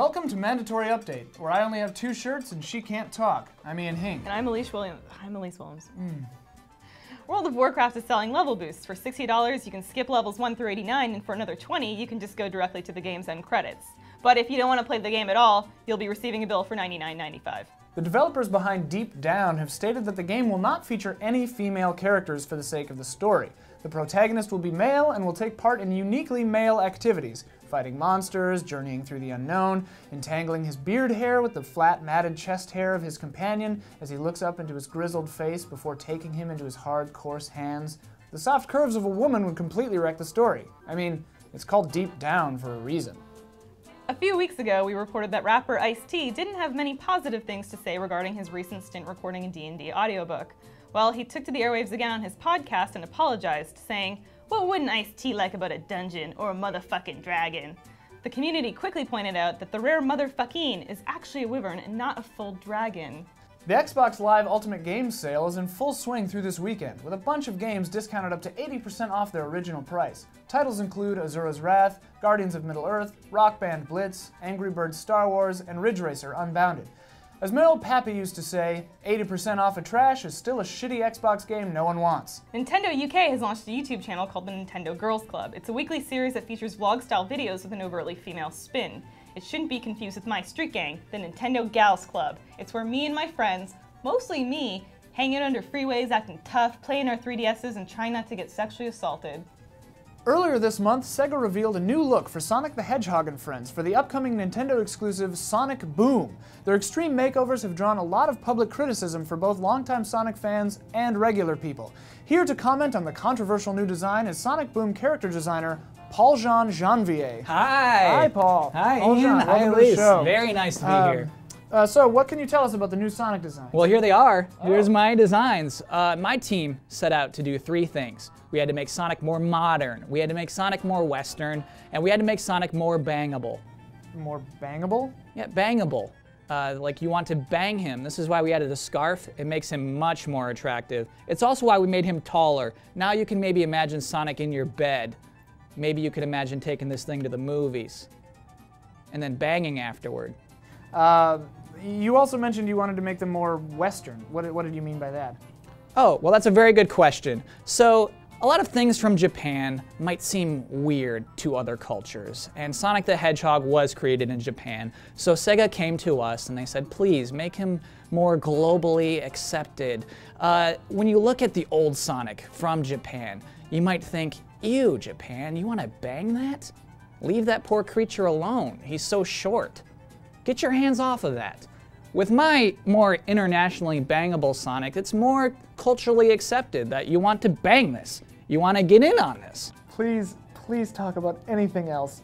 Welcome to Mandatory Update, where I only have 2 shirts and she can't talk. I'm Ian Hink. And I'm Elise Williams. World of Warcraft is selling level boosts. For $60, you can skip levels 1 through 89, and for another $20, you can just go directly to the game's end credits. But if you don't want to play the game at all, you'll be receiving a bill for $99.95. The developers behind Deep Down have stated that the game will not feature any female characters for the sake of the story. The protagonist will be male and will take part in uniquely male activities, fighting monsters, journeying through the unknown, entangling his beard hair with the flat, matted chest hair of his companion as he looks up into his grizzled face before taking him into his hard, coarse hands. The soft curves of a woman would completely wreck the story. I mean, it's called Deep Down for a reason. A few weeks ago, we reported that rapper Ice-T didn't have many positive things to say regarding his recent stint recording a D&D audiobook. Well, he took to the airwaves again on his podcast and apologized, saying, "What wouldn't Ice-T like about a dungeon or a motherfucking dragon?" The community quickly pointed out that the rare motherfucking is actually a wyvern and not a full dragon. The Xbox Live Ultimate Games sale is in full swing through this weekend, with a bunch of games discounted up to 80% off their original price. Titles include Azura's Wrath, Guardians of Middle-earth, Rock Band Blitz, Angry Birds Star Wars, and Ridge Racer Unbounded. As my old pappy used to say, 80% off of trash is still a shitty Xbox game no one wants. Nintendo UK has launched a YouTube channel called the Nintendo Girls Club. It's a weekly series that features vlog-style videos with an overtly female spin. It shouldn't be confused with my street gang, the Nintendo Gals Club. It's where me and my friends, mostly me, hang out under freeways, acting tough, playing our 3DSs, and trying not to get sexually assaulted. Earlier this month, Sega revealed a new look for Sonic the Hedgehog and Friends for the upcoming Nintendo-exclusive Sonic Boom. Their extreme makeovers have drawn a lot of public criticism for both longtime Sonic fans and regular people. Here to comment on the controversial new design is Sonic Boom character designer Paul Jean Janvier. Hi! Hi, Paul. Hi, Paul Ian. Jean, Hi, welcome to the Elise. show. Very nice to be here. So, what can you tell us about the new Sonic design? Well, here they are. Here's my designs. My team set out to do 3 things. We had to make Sonic more modern, we had to make Sonic more Western, and we had to make Sonic more bangable. More bangable? Yeah, bangable. Like you want to bang him. This is why we added a scarf. It makes him much more attractive. It's also why we made him taller. Now you can maybe imagine Sonic in your bed. Maybe you could imagine taking this thing to the movies and then banging afterward. You also mentioned you wanted to make them more Western. What did you mean by that? Oh, well, that's a very good question. So, a lot of things from Japan might seem weird to other cultures, and Sonic the Hedgehog was created in Japan. So Sega came to us and they said, please make him more globally accepted. When you look at the old Sonic from Japan, you might think, ew, Japan, you want to bang that? Leave that poor creature alone. He's so short. Get your hands off of that. With my more internationally bangable Sonic, it's more culturally accepted that you want to bang this. You want to get in on this. Please talk about anything else.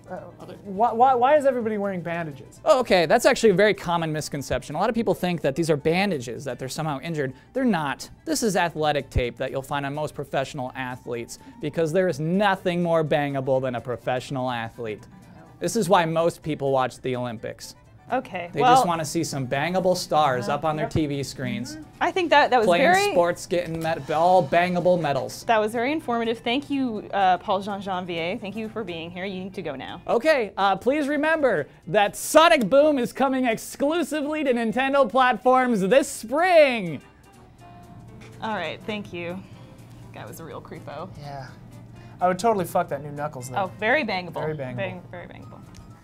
Why is everybody wearing bandages? Oh, okay, that's actually a very common misconception. A lot of people think that these are bandages, that they're somehow injured. They're not. This is athletic tape that you'll find on most professional athletes because there is nothing more bangable than a professional athlete. This is why most people watch the Olympics. Okay, They just want to see some bangable stars up on their TV screens. I think that was Playing sports, getting all bangable medals. That was very informative. Thank you, Paul Jean Janvier. Thank you for being here. You need to go now. Okay, please remember that Sonic Boom is coming exclusively to Nintendo platforms this spring. All right, thank you. That was a real creepo. Yeah. I would totally fuck that new Knuckles though. Oh, very bangable. Very bangable. Very bangable.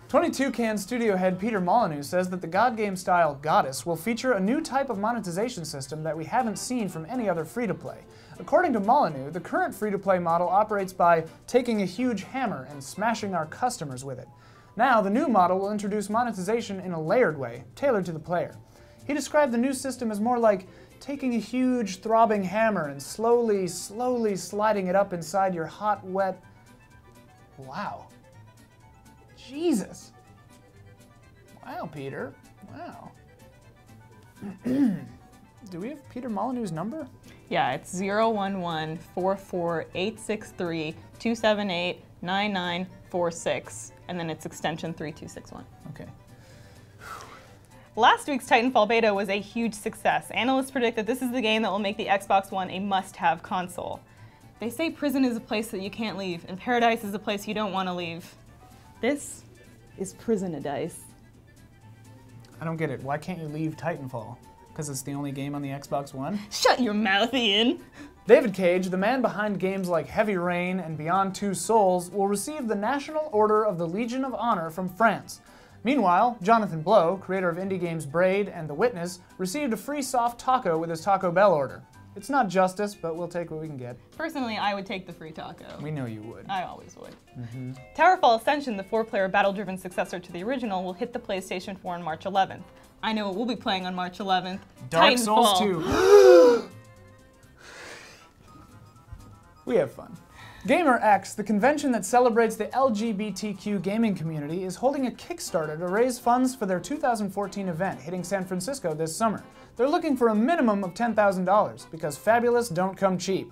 22 Can studio head Peter Molyneux says that the God Game style Goddess will feature a new type of monetization system that we haven't seen from any other free-to-play. According to Molyneux, the current free-to-play model operates by taking a huge hammer and smashing our customers with it. Now, the new model will introduce monetization in a layered way, tailored to the player. He described the new system as more like taking a huge throbbing hammer and slowly sliding it up inside your hot, wet... Wow. Jesus. Wow, Peter. Wow. Do we have Peter Molyneux's number? Yeah, it's 011-448-63278-9946, and then it's extension 3261. Okay. Last week's Titanfall beta was a huge success. Analysts predict that this is the game that will make the Xbox One a must-have console. They say prison is a place that you can't leave, and paradise is a place you don't want to leave. This is Prison-a-Dice. I don't get it. Why can't you leave Titanfall? Because it's the only game on the Xbox One? Shut your mouth, Ian. David Cage, the man behind games like Heavy Rain and Beyond Two Souls, will receive the National Order of the Legion of Honor from France. Meanwhile, Jonathan Blow, creator of indie games Braid and The Witness, received a free soft taco with his Taco Bell order. It's not justice, but we'll take what we can get. Personally, I would take the free taco. We know you would. I always would. Towerfall Ascension, the 4-player battle-driven successor to the original, will hit the PlayStation 4 on March 11th. I know what we'll be playing on March 11th. Dark Souls 2. We have fun. Gaymer X, the convention that celebrates the LGBTQ gaming community, is holding a Kickstarter to raise funds for their 2014 event hitting San Francisco this summer. They're looking for a minimum of $10,000 because fabulous don't come cheap.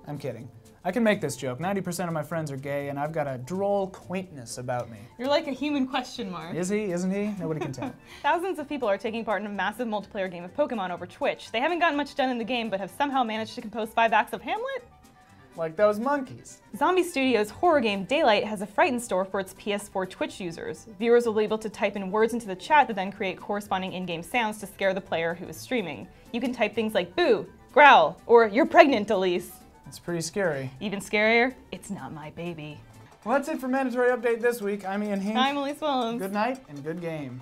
I'm kidding. I can make this joke. 90% of my friends are gay and I've got a droll quaintness about me. You're like a human question mark. Is he? Isn't he? Nobody can tell. Thousands of people are taking part in a massive multiplayer game of Pokemon over Twitch. They haven't gotten much done in the game, but have somehow managed to compose 5 acts of Hamlet? Like those monkeys. Zombie Studios' horror game Daylight has a fright in store for its PS4 Twitch users. Viewers will be able to type in words into the chat that then create corresponding in-game sounds to scare the player who is streaming. You can type things like boo, growl, or you're pregnant, Elise. It's pretty scary. Even scarier, it's not my baby. Well, that's it for Mandatory Update this week. I'm Ian Hink. I'm Elise Willems. Good night and good game.